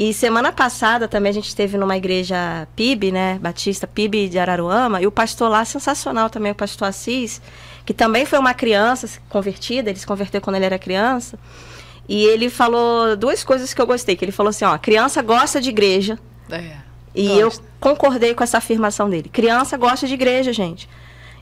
E semana passada também a gente esteve numa igreja PIB, né? Batista PIB de Araruama, e o pastor lá, sensacional também, o pastor Assis, que também foi uma criança convertida, ele se converteu quando ele era criança, e ele falou duas coisas que eu gostei, que ele falou assim, ó, criança gosta de igreja, e eu concordei com essa afirmação dele, criança gosta de igreja, gente.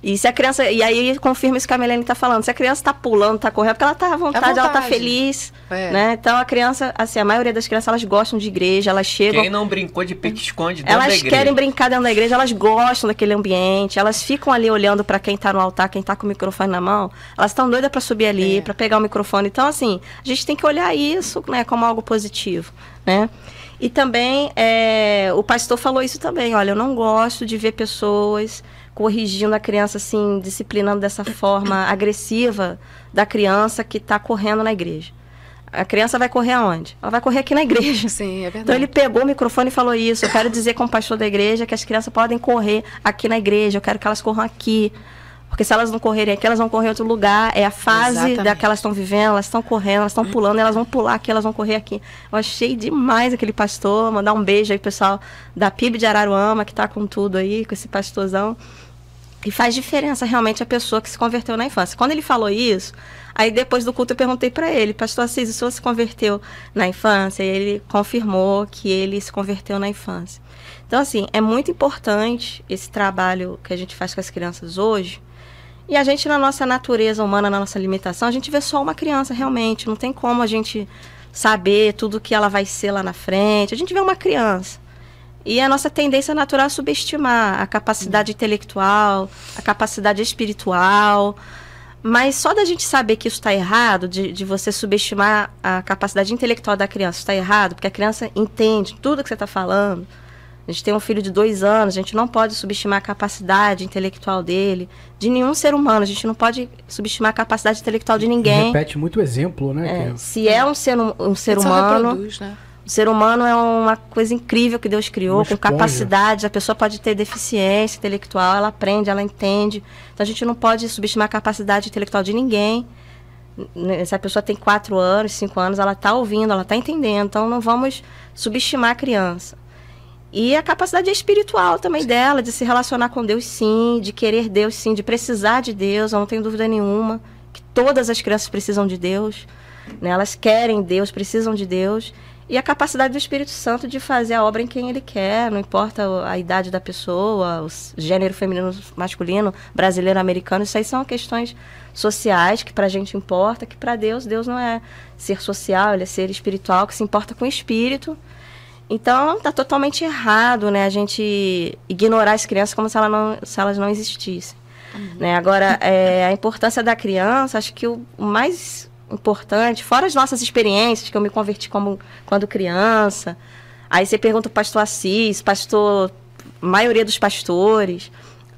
E se a criança, e aí confirma isso que a Melanie está falando, se a criança está pulando, está correndo, porque ela está à vontade, ela está feliz, né? Então a criança, assim, a maioria das crianças, elas gostam de igreja, elas chegam... Quem não brincou de pique-esconde dentro da igreja? Elas querem brincar dentro da igreja, elas gostam daquele ambiente, elas ficam ali olhando para quem está no altar, quem está com o microfone na mão, elas estão doidas para subir ali, para pegar o microfone. Então, assim, a gente tem que olhar isso, né, como algo positivo, né? E também, o pastor falou isso também, olha, eu não gosto de ver pessoas corrigindo a criança, assim, disciplinando dessa forma agressiva da criança que está correndo na igreja. A criança vai correr aonde? Ela vai correr aqui na igreja. Sim, é verdade. Então ele pegou o microfone e falou isso, eu quero dizer como pastor da igreja que as crianças podem correr aqui na igreja, eu quero que elas corram aqui. Porque se elas não correrem aqui, elas vão correr em outro lugar. É a fase da que elas estão vivendo, elas estão correndo, elas estão pulando, elas vão pular aqui, elas vão correr aqui. Eu achei demais aquele pastor. Mandar um beijo aí, pessoal da PIB de Araruama, que está com tudo aí, com esse pastorzão. E faz diferença realmente a pessoa que se converteu na infância. Quando ele falou isso, aí depois do culto eu perguntei para ele, pastor Assis, o senhor se converteu na infância? E ele confirmou que ele se converteu na infância. Então, assim, é muito importante esse trabalho que a gente faz com as crianças hoje. E a gente, na nossa natureza humana, na nossa limitação, a gente vê só uma criança realmente. Não tem como a gente saber tudo que ela vai ser lá na frente. A gente vê uma criança. E a nossa tendência natural é subestimar a capacidade intelectual, a capacidade espiritual. Mas só da gente saber que isso está errado, de você subestimar a capacidade intelectual da criança, está errado, porque a criança entende tudo que você está falando. A gente tem um filho de 2 anos, a gente não pode subestimar a capacidade intelectual dele, de nenhum ser humano. A gente não pode subestimar a capacidade intelectual de ninguém. Repete muito exemplo, né? Se é um ser humano... Reproduz, né? O ser humano é uma coisa incrível que Deus criou, com capacidades. A pessoa pode ter deficiência intelectual, ela aprende, ela entende. Então a gente não pode subestimar a capacidade intelectual de ninguém. Se a pessoa tem 4 anos, 5 anos, ela está ouvindo, ela está entendendo. Então não vamos subestimar a criança. E a capacidade espiritual também dela, de se relacionar com Deus, sim, de querer Deus, sim, de precisar de Deus. Eu não tenho dúvida nenhuma que todas as crianças precisam de Deus, né? Elas querem Deus, precisam de Deus. E a capacidade do Espírito Santo de fazer a obra em quem ele quer, não importa a idade da pessoa, o gênero feminino, masculino, brasileiro, americano, isso aí são questões sociais que pra gente importa, que pra Deus não é ser social, ele é ser espiritual, que se importa com o espírito. Então, tá totalmente errado, né, a gente ignorar as crianças como se elas não existissem. Né? Agora, a importância da criança, acho que o mais importante, fora as nossas experiências, que eu me converti quando criança, aí você pergunta o pastor Assis, maioria dos pastores,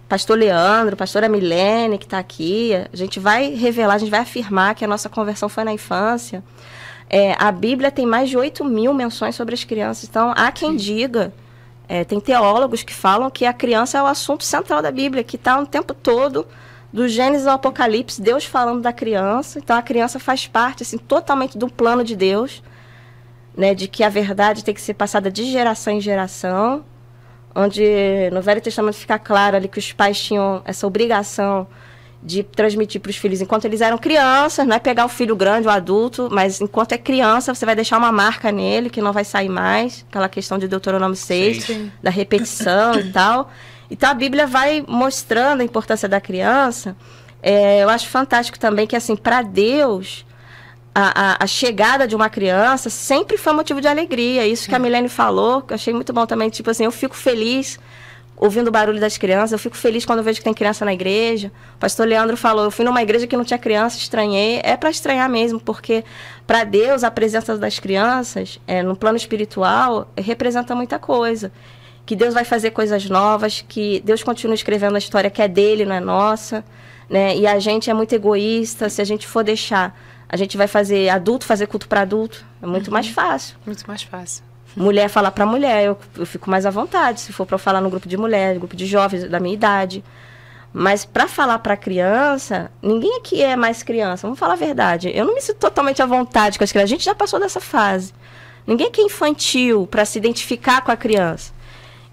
pastor Leandro, pastora Milene, que está aqui, a gente vai revelar, a gente vai afirmar que a nossa conversão foi na infância. A Bíblia tem mais de 8.000 menções sobre as crianças, então há quem diga, tem teólogos que falam que a criança é o assunto central da Bíblia, que está o tempo todo, do Gênesis ao Apocalipse, Deus falando da criança. Então a criança faz parte assim, totalmente do plano de Deus, né, de que a verdade tem que ser passada de geração em geração, onde no Velho Testamento fica claro ali que os pais tinham essa obrigação de transmitir para os filhos enquanto eles eram crianças, não é pegar o filho grande, o adulto, mas enquanto é criança você vai deixar uma marca nele que não vai sair mais, aquela questão de Deuteronômio 6, da repetição e tal. Então a Bíblia vai mostrando a importância da criança. Eu acho fantástico também que, assim, para Deus, a chegada de uma criança sempre foi motivo de alegria. Isso que a Milene falou, que eu achei muito bom também. Tipo assim, eu fico feliz ouvindo o barulho das crianças, eu fico feliz quando eu vejo que tem criança na igreja. O pastor Leandro falou, eu fui numa igreja que não tinha criança, estranhei. É para estranhar mesmo, porque para Deus a presença das crianças, no plano espiritual, representa muita coisa. Que Deus vai fazer coisas novas, que Deus continua escrevendo a história que é dele, não é nossa, né? E a gente é muito egoísta, se a gente for deixar, a gente vai fazer adulto fazer culto para adulto, é muito mais fácil. Muito mais fácil. Mulher falar para mulher, eu fico mais à vontade, se for para eu falar no grupo de mulheres, grupo de jovens da minha idade. Mas para falar para criança, ninguém aqui é mais criança, vamos falar a verdade. Eu não me sinto totalmente à vontade com as crianças, a gente já passou dessa fase. Ninguém quer infantil para se identificar com a criança.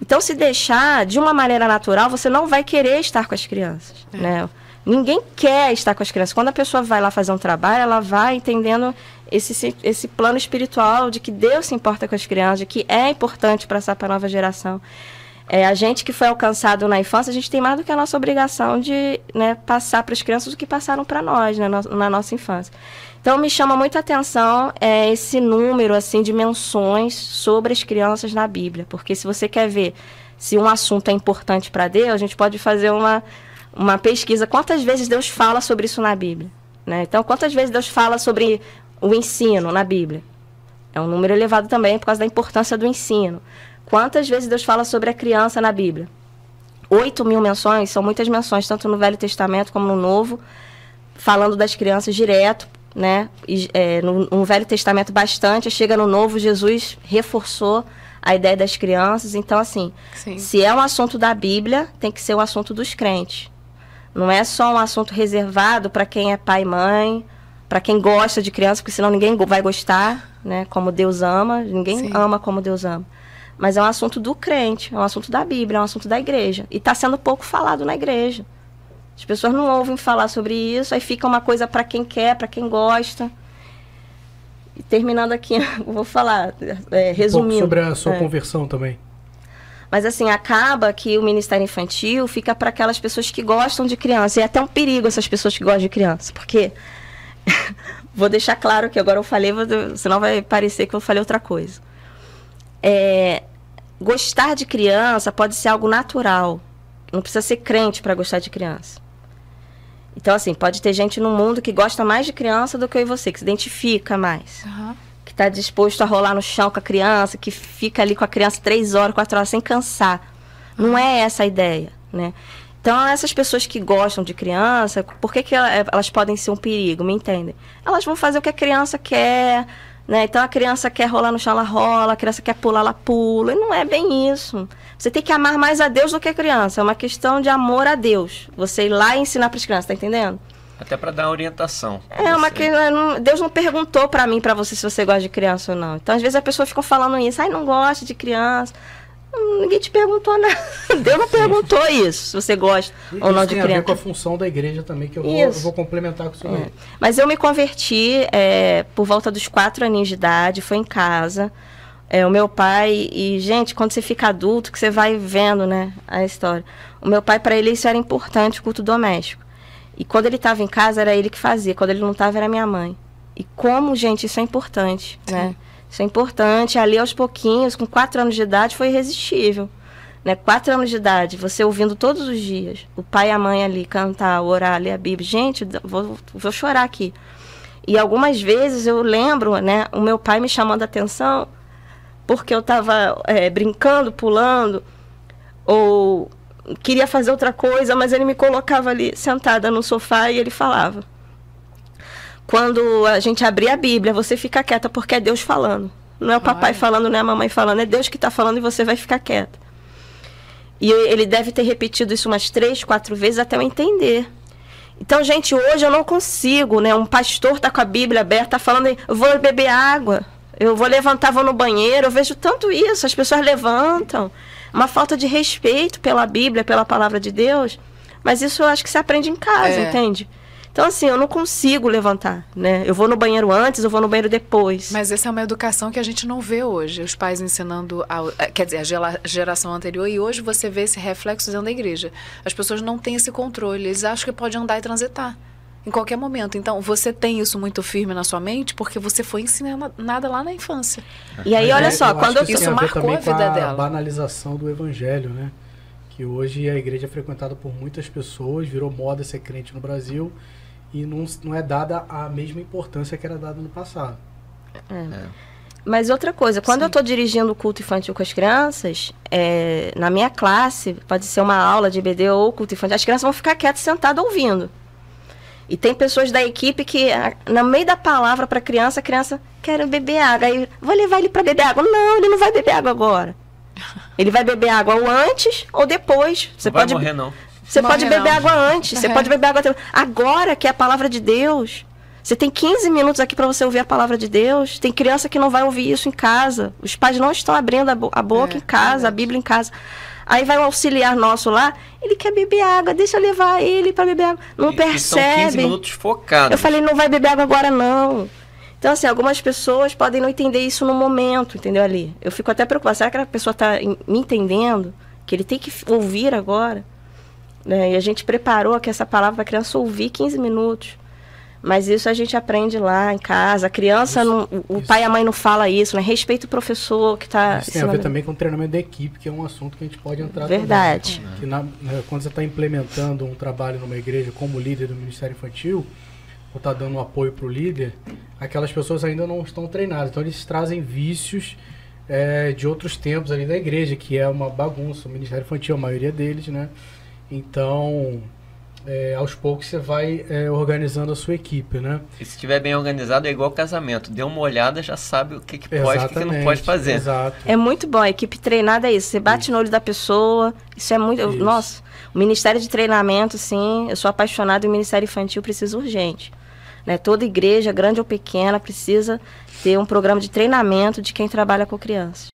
Então, se deixar de uma maneira natural, você não vai querer estar com as crianças, né? Ninguém quer estar com as crianças. Quando a pessoa vai lá fazer um trabalho, ela vai entendendo esse plano espiritual de que Deus se importa com as crianças, de que é importante passar para a nova geração. A gente que foi alcançado na infância, a gente tem mais do que a nossa obrigação de, né, passar para as crianças o que passaram para nós, né, na nossa infância. Então, me chama muita atenção esse número assim, de menções sobre as crianças na Bíblia. Porque se você quer ver se um assunto é importante para Deus, a gente pode fazer uma pesquisa. Quantas vezes Deus fala sobre isso na Bíblia? Né? Então, quantas vezes Deus fala sobre o ensino na Bíblia? É um número elevado também por causa da importância do ensino. Quantas vezes Deus fala sobre a criança na Bíblia? 8.000 menções, são muitas menções, tanto no Velho Testamento como no Novo, falando das crianças direto, né? No Velho Testamento bastante, chega no Novo, Jesus reforçou a ideia das crianças. Então, assim, se é um assunto da Bíblia, tem que ser um assunto dos crentes. Não é só um assunto reservado para quem é pai e mãe, para quem gosta de criança, porque senão ninguém vai gostar, né? Como Deus ama, ninguém ama como Deus ama. Mas é um assunto do crente, é um assunto da Bíblia, é um assunto da igreja. E está sendo pouco falado na igreja. As pessoas não ouvem falar sobre isso, aí fica uma coisa para quem quer, para quem gosta. E terminando aqui, vou falar, resumindo. Um pouco sobre a sua conversão também. Mas assim, acaba que o Ministério Infantil fica para aquelas pessoas que gostam de criança. E é até um perigo essas pessoas que gostam de criança, porque... vou deixar claro que agora eu falei, senão vai parecer que eu falei outra coisa. Gostar de criança pode ser algo natural. Não precisa ser crente para gostar de criança. Então, assim, pode ter gente no mundo que gosta mais de criança do que eu e você, que se identifica mais. Que está disposto a rolar no chão com a criança, que fica ali com a criança 3 horas, 4 horas sem cansar. Não é essa a ideia, né? Então, essas pessoas que gostam de criança, por que elas podem ser um perigo? Me entendem? Elas vão fazer o que a criança quer, né? Então, a criança quer rolar no chão, ela rola. A criança quer pular, ela pula. E não é bem isso. Você tem que amar mais a Deus do que a criança. É uma questão de amor a Deus. Você ir lá e ensinar para as crianças, tá entendendo? Até para dar orientação. Deus não perguntou para mim, para você, se você gosta de criança ou não. Então, às vezes, a pessoa fica falando isso. Não gosta de criança. Ninguém te perguntou nada. Deus não perguntou isso, se você gosta ou não de criança. Tem a ver com a função da igreja também, que eu vou complementar com isso aí. Mas eu me converti por volta dos 4 aninhos de idade, foi em casa. O meu pai, e gente, quando você fica adulto, que você vai vendo, né, a história. O meu pai, para ele, isso era importante, o culto doméstico. E quando ele estava em casa, era ele que fazia. Quando ele não estava, era minha mãe. E como, gente, isso é importante, né? Isso é importante. Ali, aos pouquinhos, com 4 anos de idade, foi irresistível. Né? 4 anos de idade, você ouvindo todos os dias. O pai e a mãe ali cantar, orar, ler a Bíblia. Gente, vou chorar aqui. E algumas vezes eu lembro, né, o meu pai me chamando a atenção porque eu estava brincando, pulando, ou queria fazer outra coisa, mas ele me colocava ali sentada no sofá e ele falava: quando a gente abrir a Bíblia, você fica quieta, porque é Deus falando. Não é o papai falando, não é a mamãe falando, é Deus que está falando e você vai ficar quieta. E ele deve ter repetido isso umas 3, 4 vezes até eu entender. Então, gente, hoje eu não consigo, né? Um pastor está com a Bíblia aberta, está falando, eu vou beber água, eu vou levantar, vou no banheiro, eu vejo tanto isso, as pessoas levantam. Uma falta de respeito pela Bíblia, pela palavra de Deus, mas isso eu acho que se aprende em casa, entende? Então, assim, eu não consigo levantar, né? Eu vou no banheiro antes, eu vou no banheiro depois. Mas essa é uma educação que a gente não vê hoje. Os pais ensinando, quer dizer, a geração anterior, e hoje você vê esse reflexo dentro da igreja. As pessoas não têm esse controle, eles acham que pode andar e transitar em qualquer momento. Então, você tem isso muito firme na sua mente porque você foi ensinada lá na infância. E aí, olha só, quando isso marcou a vida dela. A banalização do evangelho, né? Que hoje a igreja é frequentada por muitas pessoas, virou moda ser crente no Brasil, e não é dada a mesma importância que era dada no passado. Mas outra coisa, quando eu estou dirigindo o culto infantil com as crianças, na minha classe, pode ser uma aula de EBD ou culto infantil, as crianças vão ficar quietas, sentadas, ouvindo. E tem pessoas da equipe que, no meio da palavra para a criança quer beber água. Aí, vou levar ele para beber água. Não, ele não vai beber água agora. Ele vai beber água ou antes ou depois. Você não pode vai morrer, não. Você pode beber água antes, você pode beber água depois. Agora que é a palavra de Deus, Você tem 15 minutos aqui para você ouvir a palavra de Deus. Tem criança que não vai ouvir isso em casa. Os pais não estão abrindo a boca em casa, a Bíblia em casa. Aí vai o auxiliar nosso lá, ele quer beber água, deixa eu levar ele para beber água. Não percebe. São 15 minutos focados. Eu falei, não vai beber água agora não. Então, assim, algumas pessoas podem não entender isso no momento, entendeu, ali? Eu fico até preocupada. Será que a pessoa está me entendendo? Que ele tem que ouvir agora? Né? E a gente preparou aqui essa palavra para a criança ouvir 15 minutos. Mas isso a gente aprende lá em casa. A criança, o pai e a mãe não falam isso, né? Respeita o professor que está... Isso tem a ver também com o treinamento da equipe, que é um assunto que a gente pode entrar Verdade. também. Que quando você está implementando um trabalho numa igreja como líder do Ministério Infantil, ou está dando um apoio para o líder, aquelas pessoas ainda não estão treinadas. Então eles trazem vícios de outros tempos ali da igreja, que é uma bagunça. O Ministério Infantil, a maioria deles, né? Então... aos poucos você vai organizando a sua equipe, né? E se estiver bem organizado, é igual casamento. Dê uma olhada, já sabe o que pode e o que não pode fazer. Exato. É muito bom. A equipe treinada é isso. Você bate no olho da pessoa. Isso é muito... Nossa, o Ministério de Treinamento, sim, eu sou apaixonada e o Ministério Infantil precisa urgente. Né? Toda igreja, grande ou pequena, precisa ter um programa de treinamento de quem trabalha com crianças.